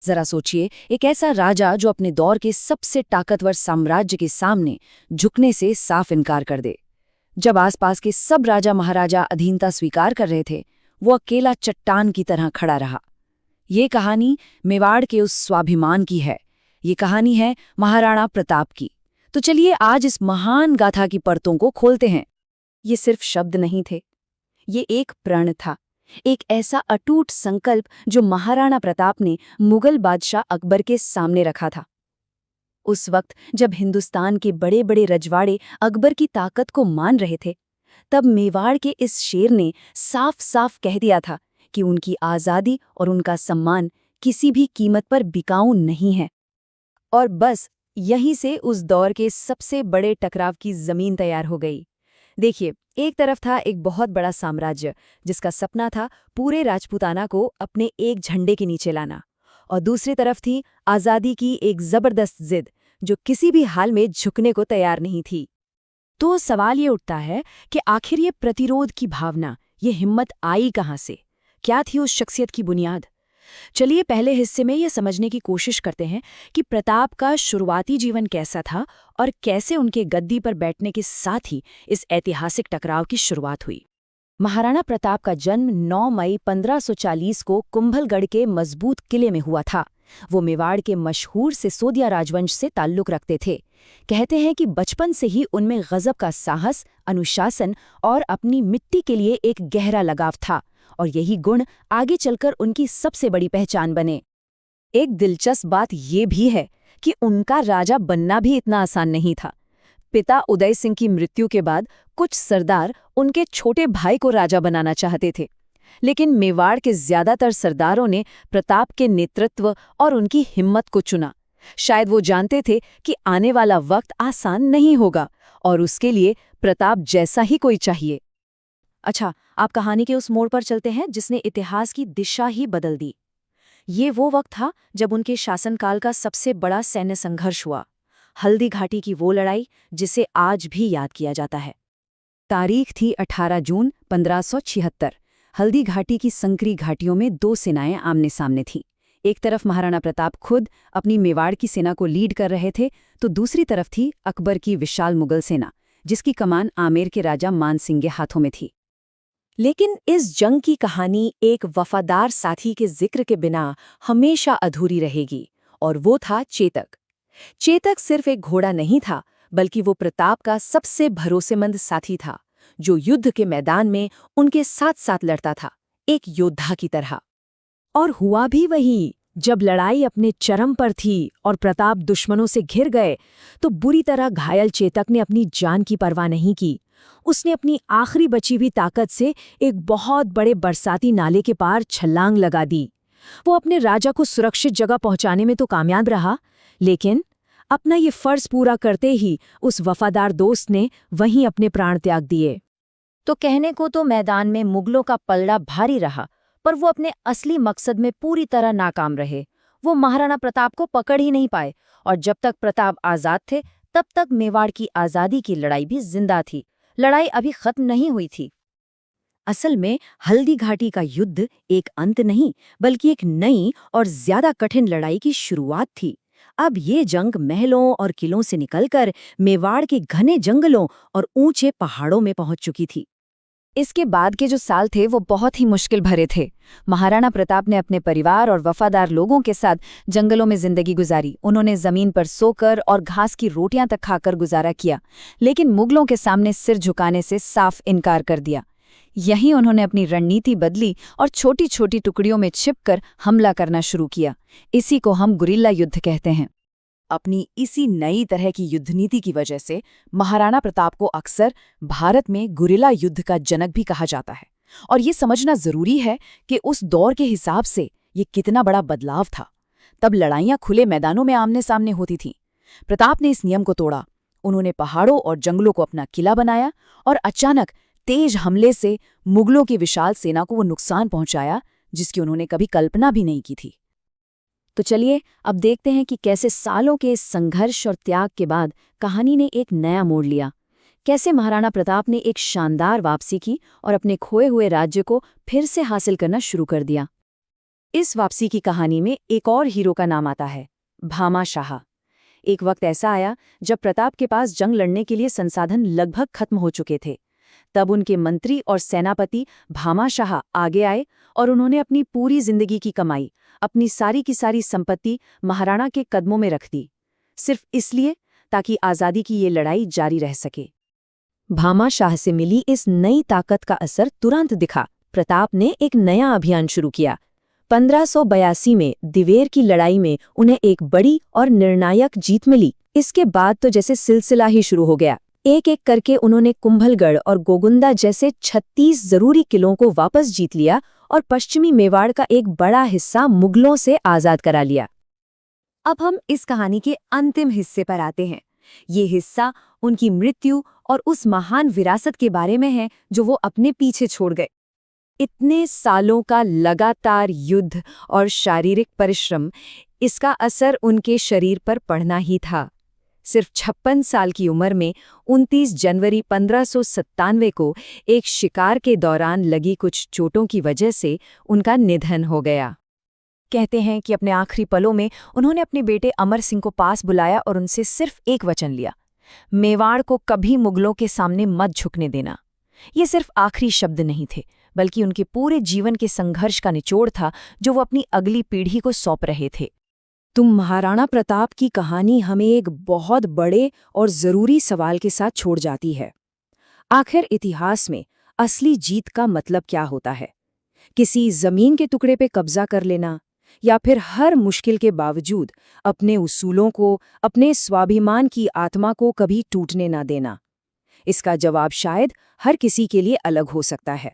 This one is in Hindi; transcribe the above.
जरा सोचिए, एक ऐसा राजा जो अपने दौर के सबसे ताकतवर साम्राज्य के सामने झुकने से साफ इनकार कर दे। जब आसपास के सब राजा महाराजा अधीनता स्वीकार कर रहे थे, वो अकेला चट्टान की तरह खड़ा रहा। ये कहानी मेवाड़ के उस स्वाभिमान की है। ये कहानी है महाराणा प्रताप की। तो चलिए आज इस महान गाथा की परतों को खोलते हैं। ये सिर्फ शब्द नहीं थे, ये एक प्रण था, एक ऐसा अटूट संकल्प जो महाराणा प्रताप ने मुगल बादशाह अकबर के सामने रखा था। उस वक्त जब हिंदुस्तान के बड़े बड़े रजवाड़े अकबर की ताकत को मान रहे थे, तब मेवाड़ के इस शेर ने साफ साफ कह दिया था कि उनकी आज़ादी और उनका सम्मान किसी भी कीमत पर बिकाऊ नहीं है। और बस यहीं से उस दौर के सबसे बड़े टकराव की जमीन तैयार हो गई। देखिए, एक तरफ था एक बहुत बड़ा साम्राज्य जिसका सपना था पूरे राजपूताना को अपने एक झंडे के नीचे लाना, और दूसरी तरफ थी आज़ादी की एक जबरदस्त जिद जो किसी भी हाल में झुकने को तैयार नहीं थी। तो सवाल ये उठता है कि आखिर ये प्रतिरोध की भावना, ये हिम्मत आई कहाँ से? क्या थी उस शख्सियत की बुनियाद? चलिए पहले हिस्से में ये समझने की कोशिश करते हैं कि प्रताप का शुरुआती जीवन कैसा था और कैसे उनके गद्दी पर बैठने के साथ ही इस ऐतिहासिक टकराव की शुरुआत हुई। महाराणा प्रताप का जन्म 9 मई 1540 को कुंभलगढ़ के मजबूत किले में हुआ था। वो मेवाड़ के मशहूर सिसोदिया राजवंश से ताल्लुक रखते थे। कहते हैं कि बचपन से ही उनमें गजब का साहस, अनुशासन और अपनी मिट्टी के लिए एक गहरा लगाव था, और यही गुण आगे चलकर उनकी सबसे बड़ी पहचान बने। एक दिलचस्प बात ये भी है कि उनका राजा बनना भी इतना आसान नहीं था। पिता उदय सिंह की मृत्यु के बाद कुछ सरदार उनके छोटे भाई को राजा बनाना चाहते थे, लेकिन मेवाड़ के ज्यादातर सरदारों ने प्रताप के नेतृत्व और उनकी हिम्मत को चुना। शायद वो जानते थे कि आने वाला वक्त आसान नहीं होगा और उसके लिए प्रताप जैसा ही कोई चाहिए। अच्छा, आप कहानी के उस मोड़ पर चलते हैं जिसने इतिहास की दिशा ही बदल दी। ये वो वक्त था जब उनके शासनकाल का सबसे बड़ा सैन्य संघर्ष हुआ, हल्दी घाटी की वो लड़ाई जिसे आज भी याद किया जाता है। तारीख थी 18 जून 1576। हल्दी घाटी की संकरी घाटियों में दो सेनाएं आमने सामने थीं। एक तरफ महाराणा प्रताप खुद अपनी मेवाड़ की सेना को लीड कर रहे थे, तो दूसरी तरफ थी अकबर की विशाल मुगल सेना, जिसकी कमान आमेर के राजा मान सिंह के हाथों में थी। लेकिन इस जंग की कहानी एक वफादार साथी के जिक्र के बिना हमेशा अधूरी रहेगी, और वो था चेतक। चेतक सिर्फ एक घोड़ा नहीं था, बल्कि वो प्रताप का सबसे भरोसेमंद साथी था, जो युद्ध के मैदान में उनके साथ साथ लड़ता था, एक योद्धा की तरह। और हुआ भी वही। जब लड़ाई अपने चरम पर थी और प्रताप दुश्मनों से घिर गए, तो बुरी तरह घायल चेतक ने अपनी जान की परवाह नहीं की। उसने अपनी आखिरी बची हुई ताकत से एक बहुत बड़े बरसाती नाले के पार छलांग लगा दी। वो अपने राजा को सुरक्षित जगह पहुंचाने में तो कामयाब रहा, लेकिन अपना ये फर्ज पूरा करते ही उस वफादार दोस्त ने वहीं अपने प्राण त्याग दिए। तो कहने को तो मैदान में मुगलों का पलड़ा भारी रहा, पर वो अपने असली मकसद में पूरी तरह नाकाम रहे। वो महाराणा प्रताप को पकड़ ही नहीं पाए, और जब तक प्रताप आजाद थे तब तक मेवाड़ की आज़ादी की लड़ाई भी जिंदा थी। लड़ाई अभी खत्म नहीं हुई थी। असल में हल्दी घाटी का युद्ध एक अंत नहीं, बल्कि एक नई और ज्यादा कठिन लड़ाई की शुरुआत थी। अब ये जंग महलों और किलों से निकलकर मेवाड़ के घने जंगलों और ऊंचे पहाड़ों में पहुंच चुकी थी। इसके बाद के जो साल थे वो बहुत ही मुश्किल भरे थे। महाराणा प्रताप ने अपने परिवार और वफादार लोगों के साथ जंगलों में जिंदगी गुजारी। उन्होंने जमीन पर सोकर और घास की रोटियां तक खाकर गुजारा किया, लेकिन मुगलों के सामने सिर झुकाने से साफ इनकार कर दिया। यहीं उन्होंने अपनी रणनीति बदली और छोटी छोटी टुकड़ियों में छिपकर हमला करना शुरू किया। इसी को हम गुरिल्ला युद्ध कहते हैं। अपनी इसी नई तरह की युद्ध नीति की वजह से महाराणा प्रताप को अक्सर भारत में गुरिल्ला युद्ध का जनक भी कहा जाता है। और ये समझना जरूरी है कि उस दौर के हिसाब से ये कितना बड़ा बदलाव था। तब लड़ाइयां खुले मैदानों में आमने सामने होती थीं। प्रताप ने इस नियम को तोड़ा। उन्होंने पहाड़ों और जंगलों को अपना किला बनाया, और अचानक तेज हमले से मुगलों की विशाल सेना को वो नुकसान पहुंचाया जिसकी उन्होंने कभी कल्पना भी नहीं की थी। तो चलिए अब देखते हैं कि कैसे सालों के इस संघर्ष और त्याग के बाद कहानी ने एक नया मोड़ लिया। कैसे महाराणा प्रताप ने एक शानदार वापसी की और अपने खोए हुए राज्य को फिर से हासिल करना शुरू कर दिया। इस वापसी की कहानी में एक और हीरो का नाम आता है, भामा शाह। एक वक्त ऐसा आया जब प्रताप के पास जंग लड़ने के लिए संसाधन लगभग खत्म हो चुके थे। तब उनके मंत्री और सेनापति भामा शाह आगे आए और उन्होंने अपनी पूरी जिंदगी की कमाई, अपनी सारी की सारी संपत्ति महाराणा के कदमों में रख दी, सिर्फ इसलिए ताकि आज़ादी की ये लड़ाई जारी रह सके। भामा शाह से मिली इस नई ताकत का असर तुरंत दिखा। प्रताप ने एक नया अभियान शुरू किया। 1582 में दिवेर की लड़ाई में उन्हें एक बड़ी और निर्णायक जीत मिली। इसके बाद तो जैसे सिलसिला ही शुरू हो गया। एक एक करके उन्होंने कुंभलगढ़ और गोगुंदा जैसे 36 जरूरी किलों को वापस जीत लिया और पश्चिमी मेवाड़ का एक बड़ा हिस्सा मुगलों से आज़ाद करा लिया। अब हम इस कहानी के अंतिम हिस्से पर आते हैं। ये हिस्सा उनकी मृत्यु और उस महान विरासत के बारे में है जो वो अपने पीछे छोड़ गए। इतने सालों का लगातार युद्ध और शारीरिक परिश्रम, इसका असर उनके शरीर पर पड़ना ही था। सिर्फ 56 साल की उम्र में 29 जनवरी 1597 को एक शिकार के दौरान लगी कुछ चोटों की वजह से उनका निधन हो गया। कहते हैं कि अपने आखिरी पलों में उन्होंने अपने बेटे अमर सिंह को पास बुलाया और उनसे सिर्फ एक वचन लिया, मेवाड़ को कभी मुगलों के सामने मत झुकने देना। ये सिर्फ आखिरी शब्द नहीं थे, बल्कि उनके पूरे जीवन के संघर्ष का निचोड़ था जो वो अपनी अगली पीढ़ी को सौंप रहे थे। तुम महाराणा प्रताप की कहानी हमें एक बहुत बड़े और जरूरी सवाल के साथ छोड़ जाती है। आखिर इतिहास में असली जीत का मतलब क्या होता है? किसी जमीन के टुकड़े पे कब्जा कर लेना, या फिर हर मुश्किल के बावजूद अपने उसूलों को, अपने स्वाभिमान की आत्मा को कभी टूटने ना देना? इसका जवाब शायद हर किसी के लिए अलग हो सकता है।